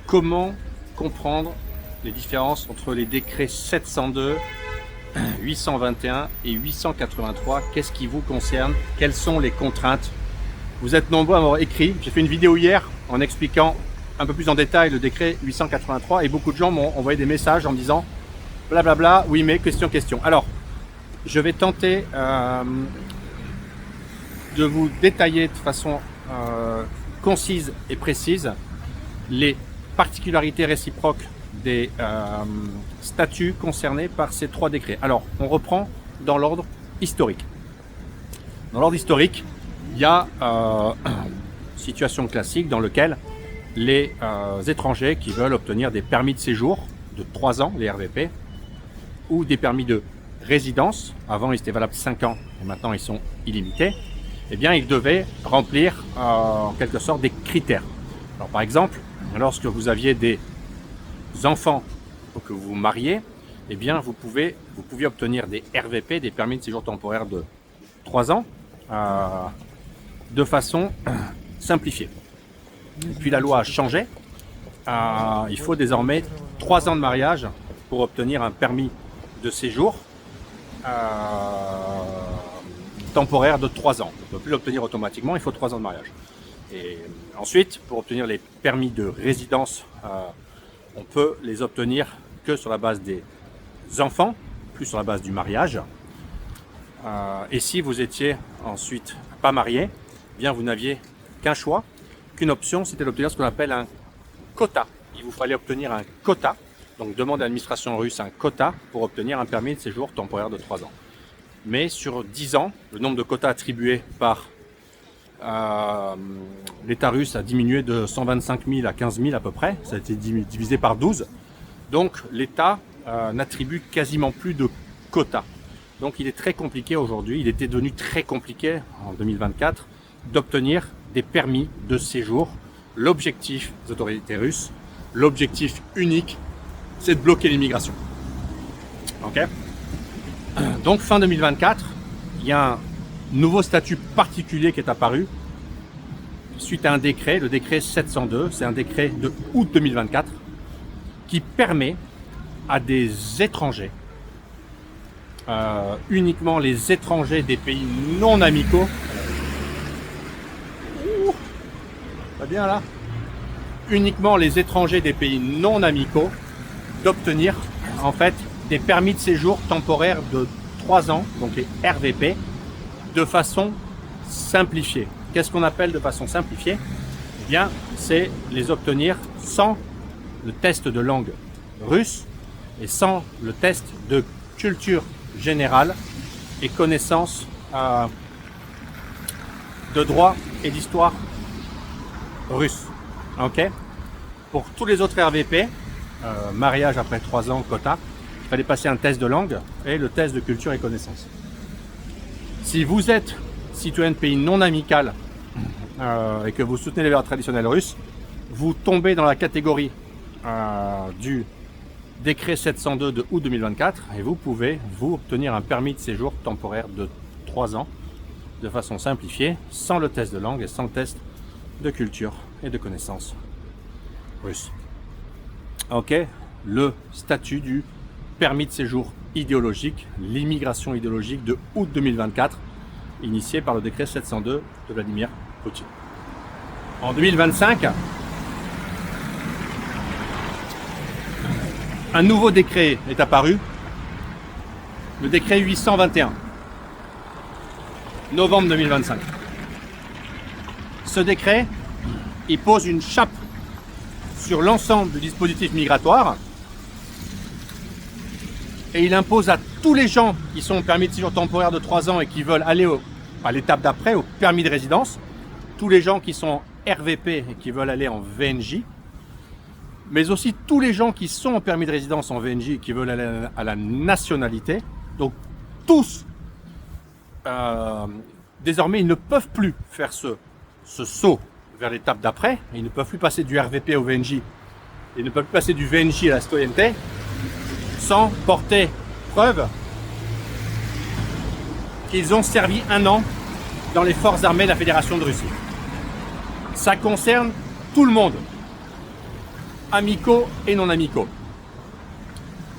Comment comprendre les différences entre les décrets 702, 821 et 883? Qu'est-ce qui vous concerne? Quelles sont les contraintes? Vous êtes nombreux à m'avoir écrit. J'ai fait une vidéo hier en expliquant un peu plus en détail le décret 883 et beaucoup de gens m'ont envoyé des messages en me disant blablabla, oui mais question. Alors, je vais tenter de vous détailler de façon concise et précise les particularités réciproques des statuts concernés par ces trois décrets. Alors, on reprend dans l'ordre historique. Dans l'ordre historique, il y a une situation classique dans laquelle les étrangers qui veulent obtenir des permis de séjour de 3 ans, les RVP, ou des permis de résidence, avant ils étaient valables 5 ans et maintenant ils sont illimités, eh bien ils devaient remplir en quelque sorte des critères. Alors par exemple, lorsque vous aviez des enfants ou que vous vous mariez, eh bien vous pouviez obtenir des RVP, des permis de séjour temporaire de 3 ans, de façon simplifiée. Et puis la loi a changé. Il faut désormais 3 ans de mariage pour obtenir un permis de séjour temporaire de 3 ans. On ne peut plus l'obtenir automatiquement, il faut 3 ans de mariage. Et ensuite, pour obtenir les permis de résidence, on peut les obtenir que sur la base des enfants, plus sur la base du mariage. Et si vous étiez ensuite pas marié, eh bien vous n'aviez qu'un choix, qu'une option, c'était d'obtenir ce qu'on appelle un quota. Il vous fallait obtenir un quota, donc demande à l'administration russe un quota pour obtenir un permis de séjour temporaire de 3 ans. Mais sur 10 ans, le nombre de quotas attribués par l'État russe a diminué de 125 000 à 15 000 à peu près, ça a été divisé par 12. Donc l'État n'attribue quasiment plus de quotas. Donc il est très compliqué aujourd'hui, il était devenu très compliqué en 2024 d'obtenir des permis de séjour. L'objectif des autorités russes, l'objectif unique, c'est de bloquer l'immigration. Ok ? Donc fin 2024, il y a un nouveau statut particulier qui est apparu suite à un décret, le décret 702, c'est un décret de août 2024 qui permet à des étrangers, uniquement les étrangers des pays non amicaux, pas bien là, uniquement les étrangers des pays non amicaux d'obtenir en fait des permis de séjour temporaires de 3 ans, donc les RVP, de façon simplifiée. Qu'est-ce qu'on appelle de façon simplifiée? Eh bien, c'est les obtenir sans le test de langue russe et sans le test de culture générale et connaissance de droit et d'histoire russe. Ok? Pour tous les autres RVP, mariage après 3 ans, quota, il fallait passer un test de langue et le test de culture et connaissance. Si vous êtes citoyen de pays non amical et que vous soutenez les valeurs traditionnelles russes, vous tombez dans la catégorie du décret 702 de août 2024 et vous pouvez obtenir un permis de séjour temporaire de 3 ans de façon simplifiée, sans le test de langue et sans le test de culture et de connaissance russe. Ok, le statut du permis de séjour idéologique, l'immigration idéologique de août 2024, initié par le décret 702 de Vladimir Poutine. En 2025, un nouveau décret est apparu, le décret 821, novembre 2025. Ce décret, il pose une chape sur l'ensemble du dispositif migratoire et il impose à tous les gens qui sont au permis de séjour temporaire de 3 ans et qui veulent aller à l'étape d'après, au permis de résidence, tous les gens qui sont RVP et qui veulent aller en VNJ, mais aussi tous les gens qui sont en permis de résidence en VNJ et qui veulent aller à la nationalité. Donc tous, désormais, ils ne peuvent plus faire ce saut vers l'étape d'après. Ils ne peuvent plus passer du RVP au VNJ. Ils ne peuvent plus passer du VNJ à la citoyenneté sans porter preuve qu'ils ont servi 1 an dans les forces armées de la Fédération de Russie. Ça concerne tout le monde. amicaux et non amicaux.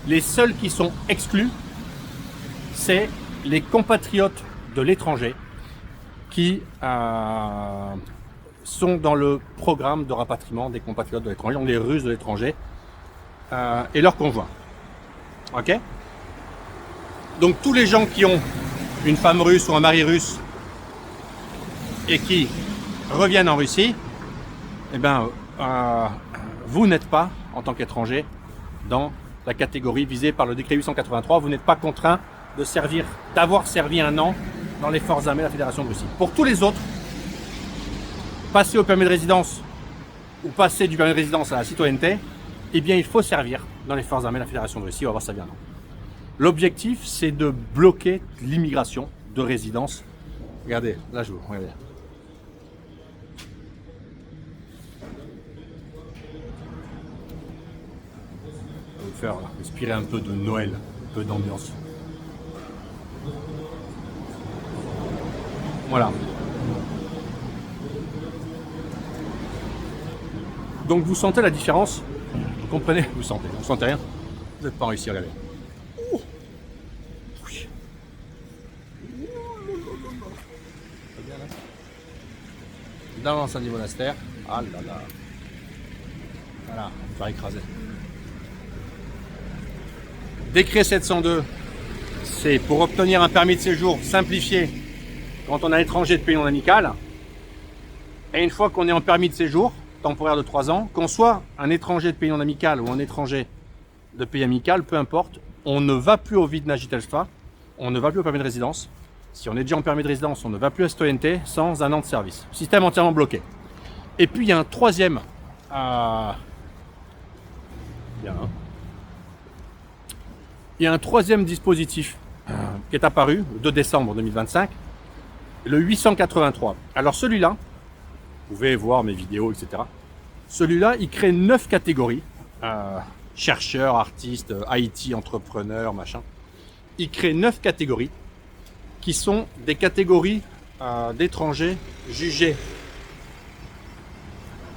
Les seuls qui sont exclus, c'est les compatriotes de l'étranger qui sont dans le programme de rapatriement des compatriotes de l'étranger, donc les Russes de l'étranger et leurs conjoints. Ok? Donc tous les gens qui ont une femme russe ou un mari russe et qui reviennent en Russie, eh ben, vous n'êtes pas, en tant qu'étranger, dans la catégorie visée par le décret 883. Vous n'êtes pas contraint de servir, d'avoir servi un an dans les forces armées de la Fédération de Russie. Pour tous les autres, passer au permis de résidence ou passer du permis de résidence à la citoyenneté, eh bien, il faut servir dans les forces armées de la Fédération de Russie ou avoir servi un an. L'objectif, c'est de bloquer l'immigration de résidence. Regardez, là je vous regardez. On va vous faire respirer un peu de Noël, un peu d'ambiance. Voilà. Donc vous sentez la différence? Vous comprenez? Vous sentez rien? Vous n'êtes pas en Russie, regardez. Dans l'incendie monastère. Ah là là. Voilà, on va faire écraser. Décret 702, c'est pour obtenir un permis de séjour simplifié quand on est étranger de pays non amical. Et une fois qu'on est en permis de séjour temporaire de 3 ans, qu'on soit un étranger de pays non amical ou un étranger de pays amical, peu importe, on ne va plus au Vidna Jitelstva, on ne va plus au permis de résidence. Si on est déjà en permis de résidence, on ne va plus à citoyenneté sans un an de service. Système entièrement bloqué. Et puis il y a un troisième. Il y a un troisième dispositif qui est apparu le 2 décembre 2025, le 883. Alors celui-là, vous pouvez voir mes vidéos, etc. Celui-là, il crée 9 catégories. Chercheurs, artistes, IT, entrepreneurs, machin. Il crée 9 catégories qui sont des catégories d'étrangers jugés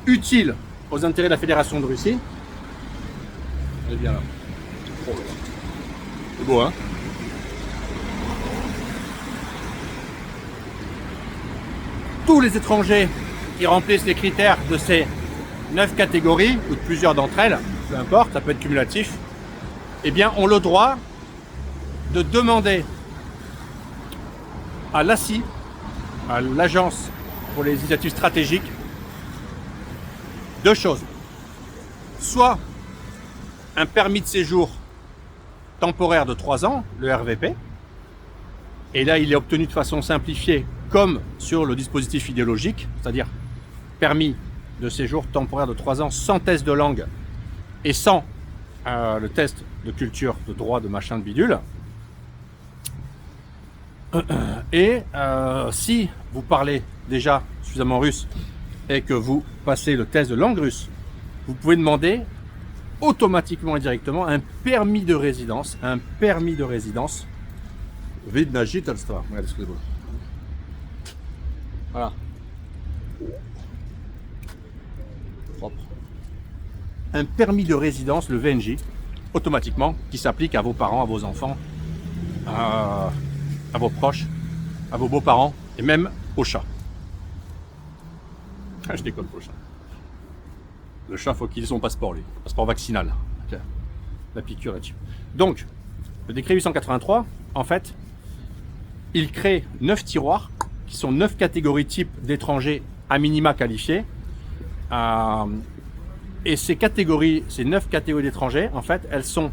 utiles aux intérêts de la Fédération de Russie. Elle est bien là. Oh, c'est beau, hein? Tous les étrangers qui remplissent les critères de ces 9 catégories, ou de plusieurs d'entre elles, peu importe, ça peut être cumulatif, eh bien, ont le droit de demander à l'ACI, à l'Agence pour les initiatives stratégiques, 2 choses. Soit un permis de séjour temporaire de 3 ans, le RVP, et là il est obtenu de façon simplifiée comme sur le dispositif idéologique, c'est-à-dire permis de séjour temporaire de 3 ans sans test de langue et sans le test de culture, de droit, de machin, de bidule. Et si vous parlez déjà suffisamment russe et que vous passez le test de langue russe, vous pouvez demander automatiquement et directement un permis de résidence. Un permis de résidence. Vidna Jitelstva. Regardez ce que c'est beau. Voilà. Propre. Un permis de résidence, le VNJ, automatiquement, qui s'applique à vos parents, à vos enfants, à vos proches, à vos beaux-parents et même au chat. Ah, je déconne pour le chat. Le chat, faut qu'il ait son passeport, lui. Passeport vaccinal. Okay. La piqûre là-dessus. Donc, le décret 883, en fait, il crée 9 tiroirs qui sont 9 catégories types d'étrangers à minima qualifiés. Et ces catégories, ces 9 catégories d'étrangers, en fait, elles sont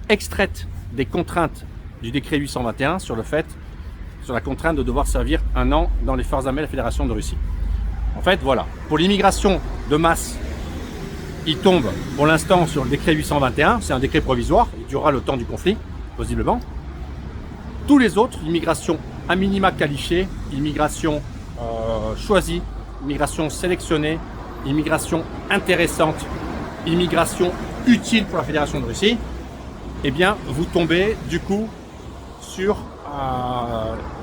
extraites des contraintes du décret 821 sur la contrainte de devoir servir un an dans les forces armées de la Fédération de Russie. En fait, voilà. Pour l'immigration de masse, il tombe pour l'instant sur le décret 821. C'est un décret provisoire. Il durera le temps du conflit, possiblement. Tous les autres, immigration à minima qualifiée, immigration choisie, immigration sélectionnée, immigration intéressante, immigration utile pour la Fédération de Russie, eh bien, vous tombez du coup sur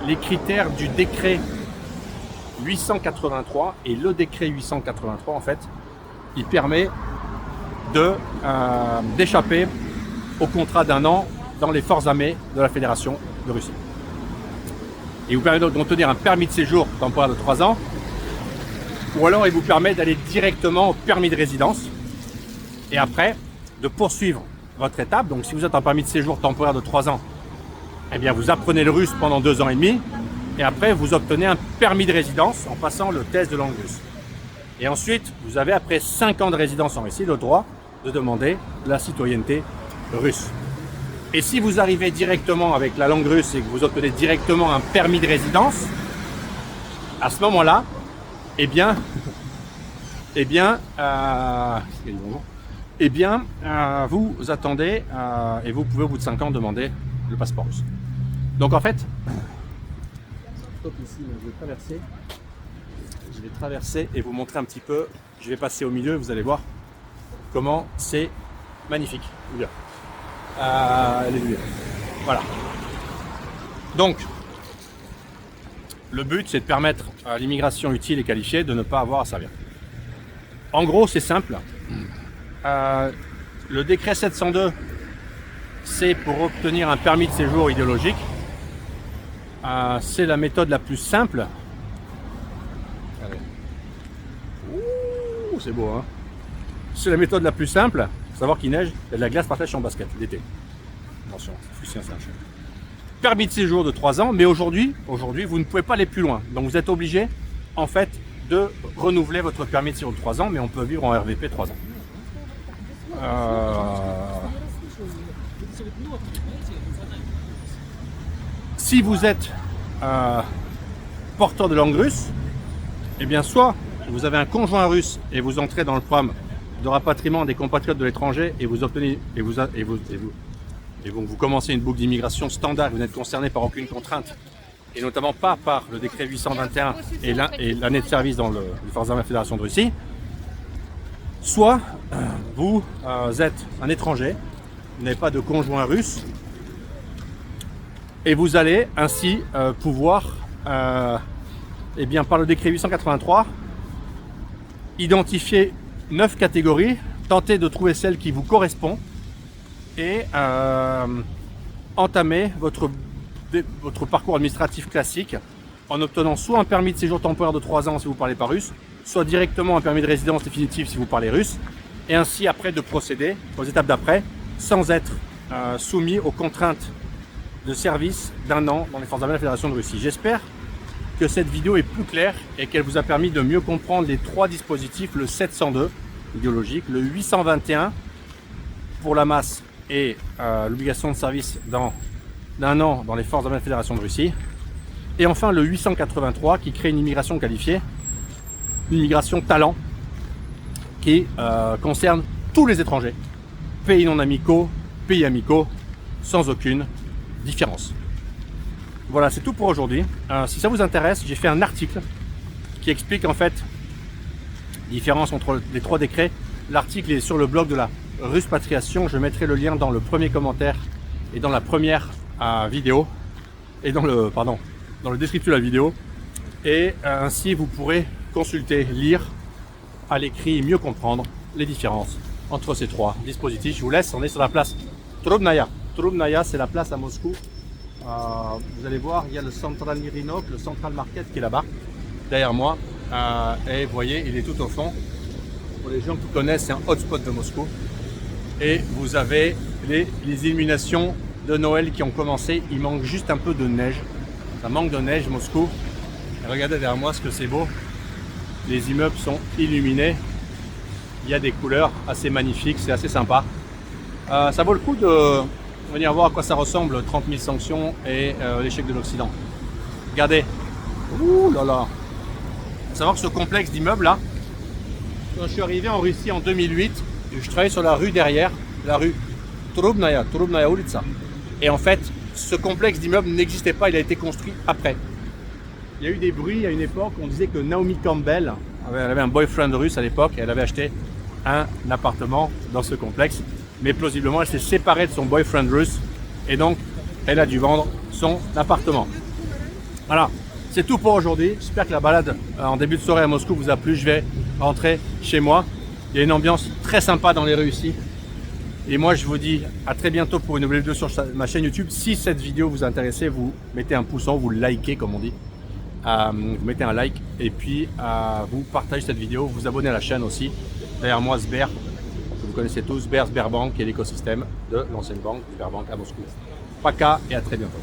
les critères du décret 883. Et le décret 883, en fait, il permet d'échapper au contrat d'1 an dans les forces armées de la Fédération de Russie. Il vous permet d'obtenir un permis de séjour temporaire de 3 ans, ou alors il vous permet d'aller directement au permis de résidence et après de poursuivre votre étape. Donc si vous êtes en permis de séjour temporaire de 3 ans, eh bien vous apprenez le russe pendant 2 ans et demi et après vous obtenez un permis de résidence en passant le test de langue russe. Et ensuite, vous avez après 5 ans de résidence en Russie le droit de demander la citoyenneté russe. Et si vous arrivez directement avec la langue russe et que vous obtenez directement un permis de résidence, à ce moment-là, vous attendez et vous pouvez au bout de 5 ans demander le passeport russe. Donc en fait, ici, je vais traverser et vous montrer un petit peu. Je vais passer au milieu, vous allez voir comment c'est magnifique. Voilà. Donc, le but, c'est de permettre à l'immigration utile et qualifiée de ne pas avoir à servir. En gros, c'est simple. Le décret 702, c'est pour obtenir un permis de séjour idéologique. C'est la méthode la plus simple. Ouh, c'est beau, hein. C'est la méthode la plus simple. Faut savoir qu'il neige, il y a de la glace par terre en basket l'été. Attention, c'est un chien. Permis de séjour de 3 ans, mais aujourd'hui, vous ne pouvez pas aller plus loin. Donc vous êtes obligé, en fait, de renouveler votre permis de séjour de 3 ans, mais on peut vivre en RVP 3 ans. Si vous êtes porteur de langue russe, eh bien soit vous avez un conjoint russe et vous entrez dans le programme de rapatriement des compatriotes de l'étranger et vous obtenez vous commencez une boucle d'immigration standard, vous n'êtes concerné par aucune contrainte et notamment pas par le décret 821 et l'année de service dans les forces armées de la Fédération de Russie. Soit vous êtes un étranger, vous n'avez pas de conjoint russe et vous allez ainsi pouvoir, par le décret 883, identifier 9 catégories, tenter de trouver celle qui vous correspond et entamer votre parcours administratif classique en obtenant soit un permis de séjour temporaire de 3 ans si vous ne parlez pas russe, soit directement un permis de résidence définitif si vous parlez russe, et ainsi après de procéder aux étapes d'après sans être soumis aux contraintes de service d'1 an dans les forces armées de la Fédération de Russie. J'espère que cette vidéo est plus claire et qu'elle vous a permis de mieux comprendre les 3 dispositifs, le 702 idéologique, le 821 pour la masse et l'obligation de service d'1 an dans les forces armées de la Fédération de Russie, et enfin le 883 qui crée une immigration qualifiée, une immigration talent qui concerne tous les étrangers, pays non amicaux, pays amicaux, sans aucune différence. Voilà, c'est tout pour aujourd'hui. Si ça vous intéresse, j'ai fait un article qui explique en fait la différence entre les 3 décrets. L'article est sur le blog de la Ruspatriation. Je mettrai le lien dans le premier commentaire et dans la première vidéo et dans le descriptif de la vidéo. Et ainsi vous pourrez consulter, lire à l'écrit et mieux comprendre les différences entre ces 3 dispositifs. Je vous laisse, on est sur la place Trubnaya. Trubnaya, c'est la place à Moscou. Vous allez voir, il y a le Central Mirinok, le Central Market qui est là-bas, derrière moi. Et vous voyez, il est tout au fond. Pour les gens qui connaissent, c'est un hotspot de Moscou. Et vous avez les illuminations de Noël qui ont commencé. Il manque juste un peu de neige. Ça manque de neige, Moscou. Et regardez derrière moi ce que c'est beau. Les immeubles sont illuminés. Il y a des couleurs assez magnifiques, c'est assez sympa. Ça vaut le coup de venir voir à quoi ça ressemble, 30 000 sanctions et l'échec de l'Occident. Regardez. Ouh là là. Il faut savoir que ce complexe d'immeubles là, quand je suis arrivé en Russie en 2008, je travaillais sur la rue derrière, la rue Trubnaya Ulitsa. Et en fait, ce complexe d'immeubles n'existait pas, il a été construit après. Il y a eu des bruits à une époque, on disait que Naomi Campbell, elle avait un boyfriend russe à l'époque, et elle avait acheté un appartement dans ce complexe. Mais plausiblement, elle s'est séparée de son boyfriend russe, et donc, elle a dû vendre son appartement. Voilà, c'est tout pour aujourd'hui. J'espère que la balade en début de soirée à Moscou vous a plu. Je vais rentrer chez moi. Il y a une ambiance très sympa dans les rues ici. Et moi, je vous dis à très bientôt pour une nouvelle vidéo sur ma chaîne YouTube. Si cette vidéo vous intéresse, vous mettez un pouce en haut, vous likez comme on dit. Vous mettez un like et puis vous partagez cette vidéo, vous abonnez à la chaîne aussi. Derrière moi, Sber, que vous connaissez tous, Sberbank et l'écosystème de l'ancienne banque Sberbank à Moscou. Paka et à très bientôt.